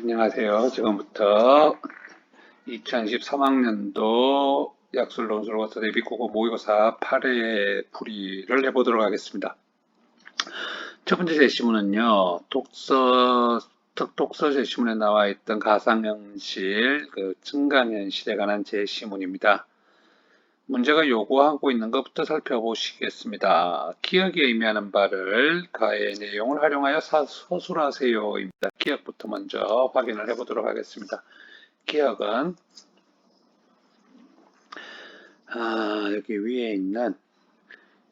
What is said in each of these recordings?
안녕하세요. 지금부터 2013학년도 약술논술고사 대비국어 모의고사 8회 풀이를 해보도록 하겠습니다. 첫 번째 제시문은요, 독서 제시문에 나와 있던 가상현실, 증강현실에 관한 제시문입니다. 문제가 요구하고 있는 것부터 살펴보시겠습니다. 기억이 의미하는 바를 가의 내용을 활용하여 서술하세요입니다. 기억부터 먼저 확인을 해보도록 하겠습니다. 기억은 여기 위에 있는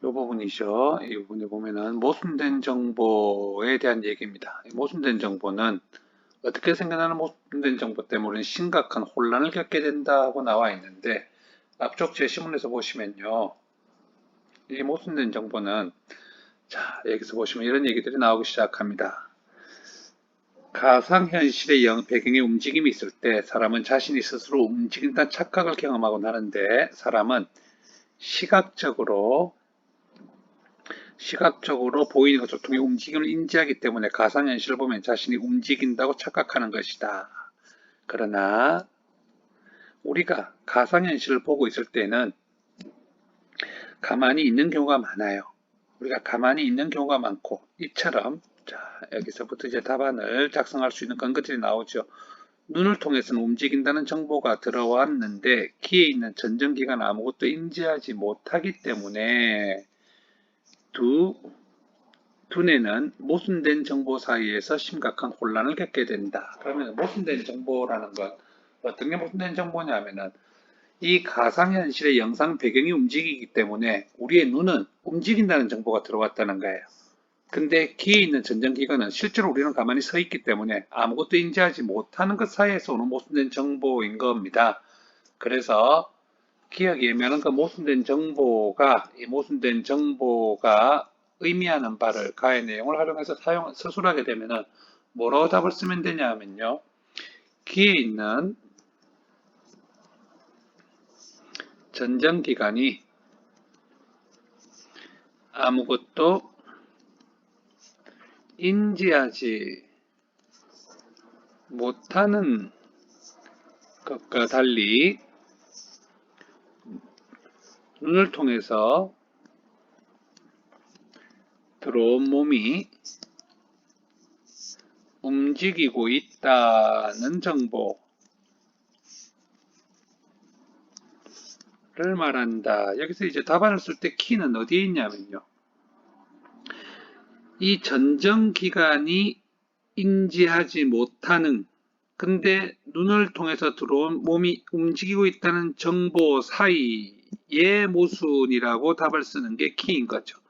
이 부분이죠. 이 부분에 보면은 모순된 정보에 대한 얘기입니다. 모순된 정보는 어떻게 생겨나는 모순된 정보 때문에 심각한 혼란을 겪게 된다고 나와 있는데, 앞쪽 제시문에서 보시면요, 이 모순된 정보는, 자, 여기서 보시면 이런 얘기들이 나오기 시작합니다. 가상현실의 배경에 움직임이 있을 때 사람은 자신이 스스로 움직인다는 착각을 경험하곤 하는데, 사람은 시각적으로 보이는 것을 통해 움직임을 인지하기 때문에 가상현실을 보면 자신이 움직인다고 착각하는 것이다. 그러나 우리가 가상현실을 보고 있을 때는 가만히 있는 경우가 많아요. 우리가 가만히 있는 경우가 많고, 이처럼, 자, 여기서부터 이제 답안을 작성할 수 있는 근거들이 나오죠. 눈을 통해서는 움직인다는 정보가 들어왔는데 귀에 있는 전정기관 아무것도 인지하지 못하기 때문에 두뇌는 모순된 정보 사이에서 심각한 혼란을 겪게 된다. 그러면 모순된 정보라는 건 어떤 게 모순된 정보냐면은 이 가상현실의 영상 배경이 움직이기 때문에 우리의 눈은 움직인다는 정보가 들어왔다는 거예요. 근데 귀에 있는 전정기관은 실제로 우리는 가만히 서 있기 때문에 아무것도 인지하지 못하는 것 사이에서 오는 모순된 정보인 겁니다. 그래서 기억이 애매한 그 이 모순된 정보가 의미하는 바를 가의 내용을 활용해서 서술하게 되면은 뭐라고 답을 쓰면 되냐 하면요. 귀에 있는 전정기관이 아무것도 인지하지 못하는 것과 달리 눈을 통해서 들어온 몸이 움직이고 있다는 정보를 말한다. 여기서 이제 답안을 쓸 때 키는 어디에 있냐면요. 이 전정기관이 인지하지 못하는, 근데 눈을 통해서 들어온 몸이 움직이고 있다는 정보 사이의 모순이라고 답을 쓰는 게 키인 거죠.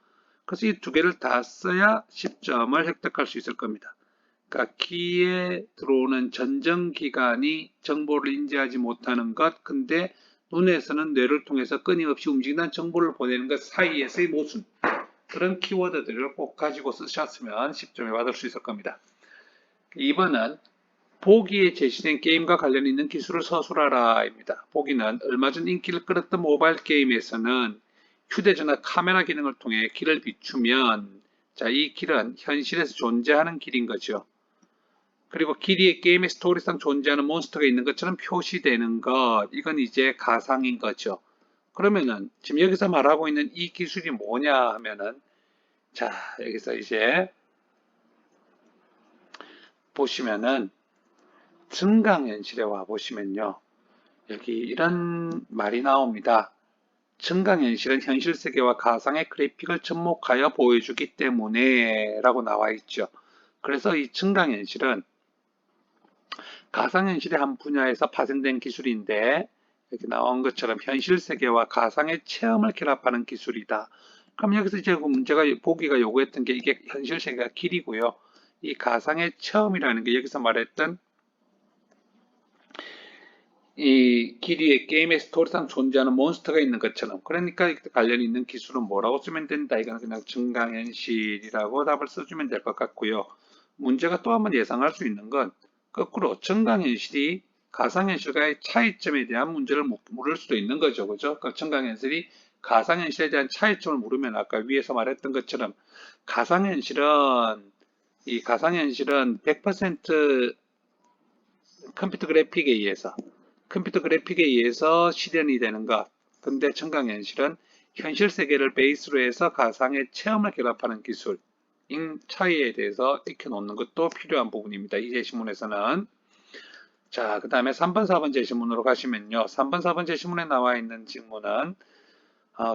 그래서 이 두 개를 다 써야 10점을 획득할 수 있을 겁니다. 그러니까 귀에 들어오는 전정기관이 정보를 인지하지 못하는 것, 근데 눈에서는 뇌를 통해서 끊임없이 움직이는 정보를 보내는 것 사이에서의 모순. 그런 키워드들을 꼭 가지고 쓰셨으면 10점을 받을 수 있을 겁니다. 2번은 보기에 제시된 게임과 관련 있는 기술을 서술하라 입니다. 보기는 얼마 전 인기를 끌었던 모바일 게임에서는 휴대전화 카메라 기능을 통해 길을 비추면, 자, 이 길은 현실에서 존재하는 길인 거죠. 그리고 길이에 게임의 스토리상 존재하는 몬스터가 있는 것처럼 표시되는 것, 이건 이제 가상인 거죠. 그러면은 지금 여기서 말하고 있는 이 기술이 뭐냐 하면은, 자, 여기서 이제 보시면은 증강현실에 와 보시면요, 여기 이런 말이 나옵니다. 증강현실은 현실 세계와 가상의 그래픽을 접목하여 보여주기 때문에 라고 나와 있죠. 그래서 이 증강현실은 가상현실의 한 분야에서 파생된 기술인데, 여기 나온 것처럼 현실 세계와 가상의 체험을 결합하는 기술이다. 그럼 여기서 이제 문제가 보기가 요구했던 게 이게 현실 세계가 길이고요. 이 가상의 체험이라는 게 여기서 말했던 이 길이의 게임의 스토리상 존재하는 몬스터가 있는 것처럼, 그러니까 관련 있는 기술은 뭐라고 쓰면 된다. 이거는 그냥 증강현실이라고 답을 써주면 될 것 같고요. 문제가 또 한번 예상할 수 있는 건 거꾸로 증강현실이 가상현실과의 차이점에 대한 문제를 물을 수도 있는 거죠. 그죠? 그 증강현실이 가상현실에 대한 차이점을 물으면 아까 위에서 말했던 것처럼 가상현실은 100% 컴퓨터 그래픽에 의해서 실현이 되는 것. 근데 청강현실은 현실 세계를 베이스로 해서 가상의 체험을 결합하는 기술인 차이에 대해서 익혀놓는 것도 필요한 부분입니다. 이 제시문에서는. 자, 그 다음에 3번, 4번 제시문으로 가시면요. 3번, 4번 제시문에 나와 있는 질문은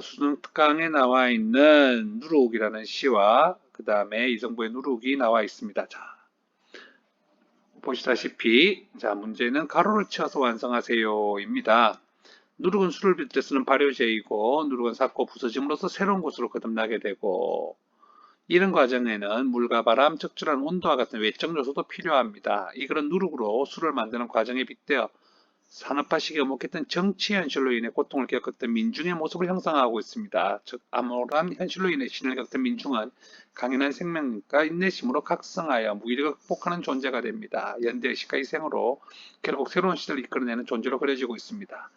수능 특강에 나와 있는 누룩이라는 시와 그 다음에 이정부의 누룩이 나와 있습니다. 자, 보시다시피 자 문제는 가로를 치어서 완성하세요입니다. 누룩은 수를 빌 때 쓰는 발효제이고 누룩은 삭고 부서짐으로써 새로운 곳으로 거듭나게 되고 이런 과정에는 물과 바람, 적절한 온도와 같은 외적 요소도 필요합니다. 이 그런 누룩으로 술을 만드는 과정에 빗대어 산업화 시기에 목했던 정치 현실로 인해 고통을 겪었던 민중의 모습을 형성하고 있습니다. 즉 암울한 현실로 인해 신을 겪던 민중은 강인한 생명과 인내심으로 각성하여 무기력을 극복하는 존재가 됩니다. 연대의식과 희생으로 결국 새로운 시대를 이끌어내는 존재로 그려지고 있습니다.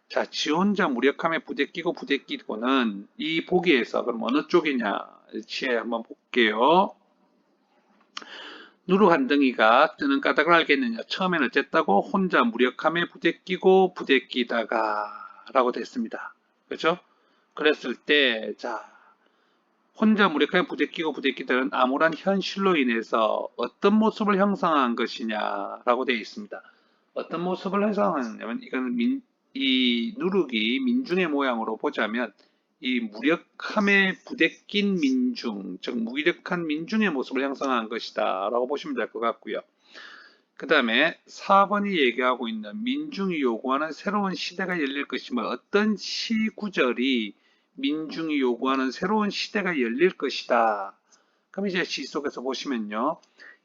자, 지원자 무력함에 부대끼고는 이 보기에서 그럼 어느 쪽이냐 치에 한번 볼게요. 누룩 한 덩이가 뜨는 까닭을 알겠느냐. 처음에는 어쨌다고 혼자 무력함에 부대끼다가 라고 됐습니다. 그렇죠? 그랬을 때, 자, 혼자 무력함에 부대끼다는 암울한 현실로 인해서 어떤 모습을 형성한 것이냐 라고 되어 있습니다. 어떤 모습을 형성하냐면 이거는 이 누룩이 민중의 모양으로 보자면 이 무력함에 부대낀 민중, 즉 무기력한 민중의 모습을 형성한 것이다 라고 보시면 될 것 같고요. 그 다음에 4번이 얘기하고 있는 민중이 요구하는 새로운 시대가 열릴 것이며 어떤 시구절이 민중이 요구하는 새로운 시대가 열릴 것이다. 그럼 이제 시 속에서 보시면요.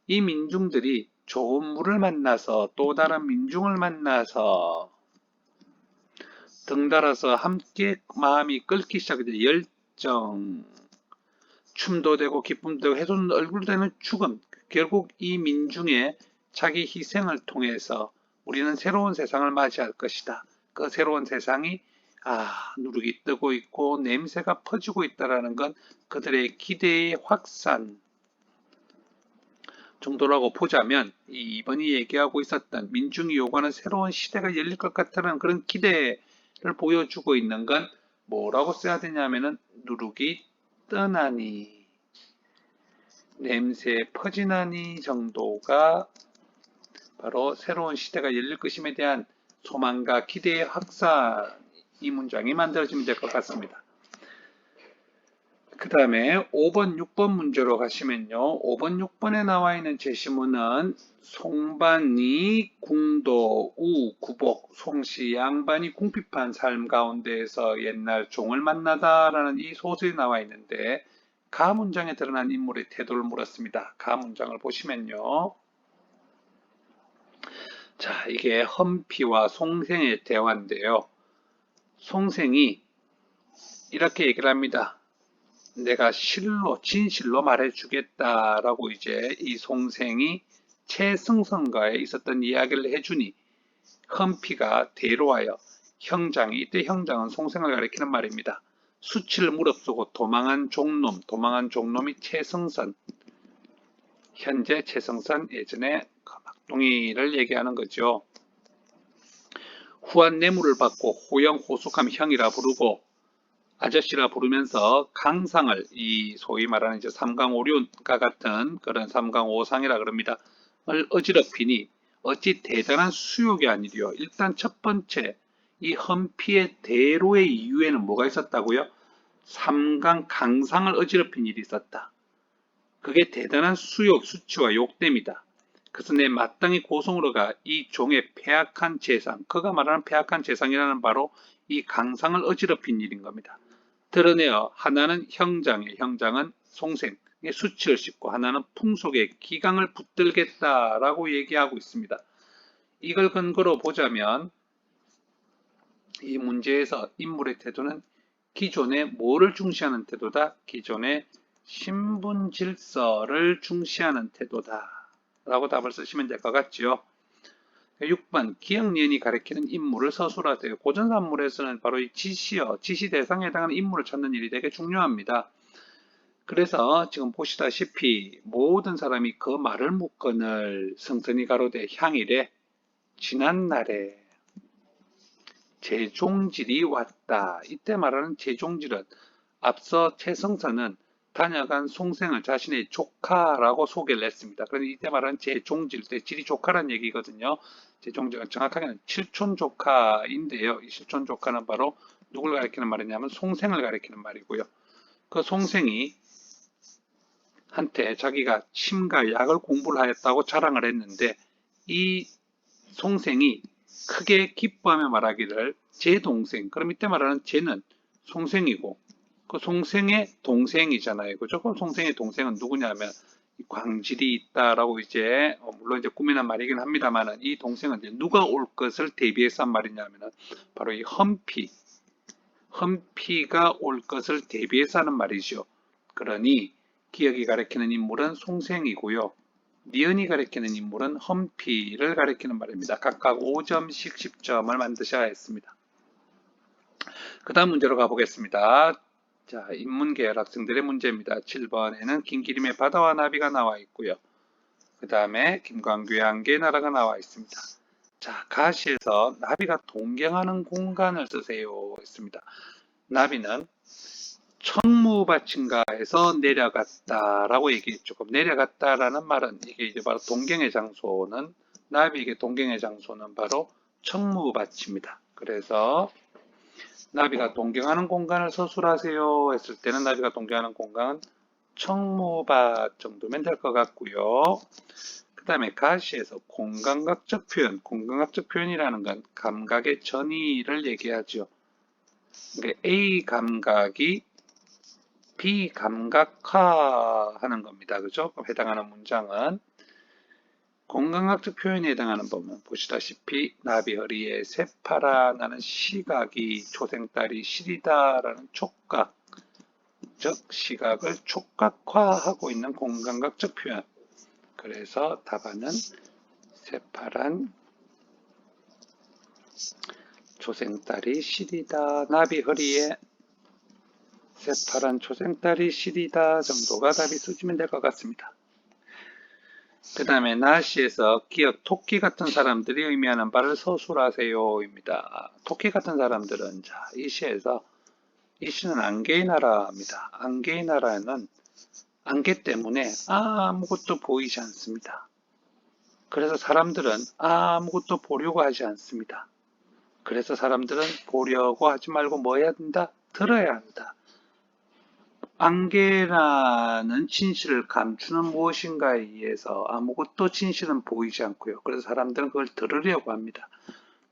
이 민중들이 좋은 물을 만나서 또 다른 민중을 만나서 덩달아서 함께 마음이 끓기 시작하죠. 열정, 춤도 되고 기쁨도 되고 해돋는 얼굴 되는 죽음. 결국 이 민중의 자기 희생을 통해서 우리는 새로운 세상을 맞이할 것이다. 그 새로운 세상이 누룩이 뜨고 있고 냄새가 퍼지고 있다는 건 그들의 기대의 확산 정도라고 보자면 이번이 얘기하고 있었던 민중이 요구하는 새로운 시대가 열릴 것 같다는 그런 기대를 보여주고 있는 건 뭐라고 써야 되냐면은 누룩이 떠나니 냄새 퍼지나니 정도가 바로 새로운 시대가 열릴 것임에 대한 소망과 기대의 확산 이 문장이 만들어지면 될 것 같습니다. 그 다음에 5번, 6번 문제로 가시면요. 5번, 6번에 나와 있는 제시문은 송반이 궁도, 우, 구복, 송씨, 양반이 궁핍한 삶 가운데에서 옛날 종을 만나다라는 이 소설이 나와 있는데 가 문장에 드러난 인물의 태도를 물었습니다. 가 문장을 보시면요. 자, 이게 험피와 송생의 대화인데요. 송생이 이렇게 얘기를 합니다. 내가 진실로 말해주겠다라고 이제 이 송생이 최승선과에 있었던 이야기를 해주니 험피가 대로하여 형장이 이때 형장은 송생을 가리키는 말입니다. 수치를 무릅쓰고 도망한 종놈이 최승선 현재 최승선 예전에 막둥이를 얘기하는 거죠. 후한 뇌물을 받고 호영호숙함 형이라 부르고 아저씨라 부르면서 강상을 이 소위 말하는 이제 삼강오륜과 같은 그런 삼강오상이라 그럽니다. 을 어지럽히니 어찌 대단한 수욕이 아니리요. 일단 첫 번째 이 험피의 대로의 이유에는 뭐가 있었다고요? 삼강 강상을 어지럽힌 일이 있었다. 그게 대단한 수욕, 수치와 욕됨이다. 그래서 내 마땅히 고성으로 가 이 종의 폐악한 재상, 그가 말하는 폐악한 재상이라는 바로 이 강상을 어지럽힌 일인 겁니다. 드러내어 하나는 형장은 송생의 수치를 씻고 하나는 풍속의 기강을 붙들겠다라고 얘기하고 있습니다. 이걸 근거로 보자면 이 문제에서 인물의 태도는 기존의 뭐를 중시하는 태도다? 기존의 신분 질서를 중시하는 태도다 라고 답을 쓰시면 될 것 같지요. 6번 기억니은이 가리키는 인물을 서술하세요. 고전산물에서는 바로 이 지시 대상에 해당하는 인물을 찾는 일이 되게 중요합니다. 그래서 지금 보시다시피 모든 사람이 그 말을 묻건을 성선이 가로되 향이래 지난날에 재종질이 왔다. 이때 말하는 재종질은 앞서 최성서는 다녀간 송생을 자신의 조카라고 소개를 했습니다. 그런데 이때 말하는 재종질 때 질이 조카란 얘기거든요. 재종질은 정확하게는 칠촌 조카인데요. 이 칠촌 조카는 바로 누굴 가리키는 말이냐면 송생을 가리키는 말이고요. 그 송생이 한테 자기가 침과 약을 공부를 하였다고 자랑을 했는데 이 송생이 크게 기뻐하며 말하기를 제 동생, 그럼 이때 말하는 제는 송생이고 그 송생의 동생이잖아요. 그죠? 그럼 송생의 동생은 누구냐면 광질이 있다라고 이제 물론 이제 꾸미는 말이긴 합니다만은 이 동생은 이제 누가 올 것을 대비해서 한 말이냐면은 바로 이 험피가 올 것을 대비해서 하는 말이죠. 그러니 기억이 가리키는 인물은 송생이고요. 니은이 가리키는 인물은 험피를 가리키는 말입니다. 각각 5점씩 10점을 만드셔야 했습니다. 그 다음 문제로 가보겠습니다. 자, 인문계열 학생들의 문제입니다. 7번에는 김기림의 바다와 나비가 나와 있고요. 그 다음에 김광규의 안개의 나라가 나와 있습니다. 자, 가시에서 나비가 동경하는 공간을 쓰세요 했습니다. 나비는 천무받침가에서 내려갔다라고 얘기했죠. 그럼 내려갔다라는 말은 이게 이제 바로 동경의 장소는 나비에게 동경의 장소는 바로 천무밭입니다. 그래서 나비가 동경하는 공간을 서술하세요 했을 때는 나비가 동경하는 공간은 천무밭 정도면 될 것 같고요. 그 다음에 가시에서 공감각적 표현이라는 건 감각의 전이를 얘기하죠. 그러니까 A 감각이 비감각화하는 겁니다. 그죠? 해당하는 문장은 공감각적 표현에 해당하는 부분 보시다시피 나비 허리에 새파라 나는 시각이 초생딸이 시리다라는 촉각, 즉 시각을 촉각화하고 있는 공감각적 표현. 그래서 답안은 새파란 초생딸이 시리다, 나비 허리에 새파란 초생딸이 시리다 정도가 답이 쓰시면 될 것 같습니다. 그 다음에 나시에서 기억 토끼 같은 사람들이 의미하는 바를 서술하세요 입니다. 토끼 같은 사람들은 자, 이 시에서 이 시는 안개의 나라입니다. 안개의 나라는 안개 때문에 아무것도 보이지 않습니다. 그래서 사람들은 아무것도 보려고 하지 않습니다. 그래서 사람들은 보려고 하지 말고 뭐 해야 된다? 들어야 한다. 안개라는 진실을 감추는 무엇인가에 의해서 아무것도 진실은 보이지 않고요. 그래서 사람들은 그걸 들으려고 합니다.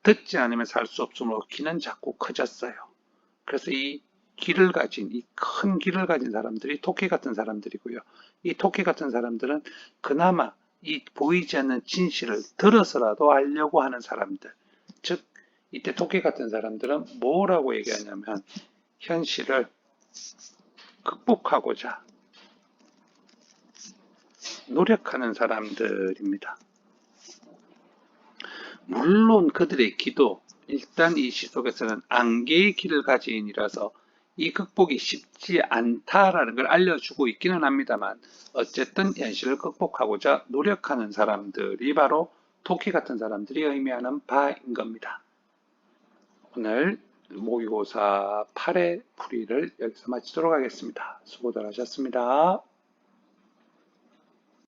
듣지 않으면 살 수 없으므로 귀는 자꾸 커졌어요. 그래서 이 큰 귀를 가진 사람들이 토끼 같은 사람들이고요. 이 토끼 같은 사람들은 그나마 이 보이지 않는 진실을 들어서라도 알려고 하는 사람들. 즉, 이때 토끼 같은 사람들은 뭐라고 얘기하냐면 현실을 극복하고자 노력하는 사람들입니다. 물론 그들의 기도, 일단 이 시 속에서는 안개의 길을 가진이라서 이 극복이 쉽지 않다라는 걸 알려주고 있기는 합니다만 어쨌든 현실을 극복하고자 노력하는 사람들이 바로 토끼 같은 사람들이 의미하는 바인 겁니다. 오늘 모의고사 8회 풀이를 여기서 마치도록 하겠습니다. 수고들 하셨습니다.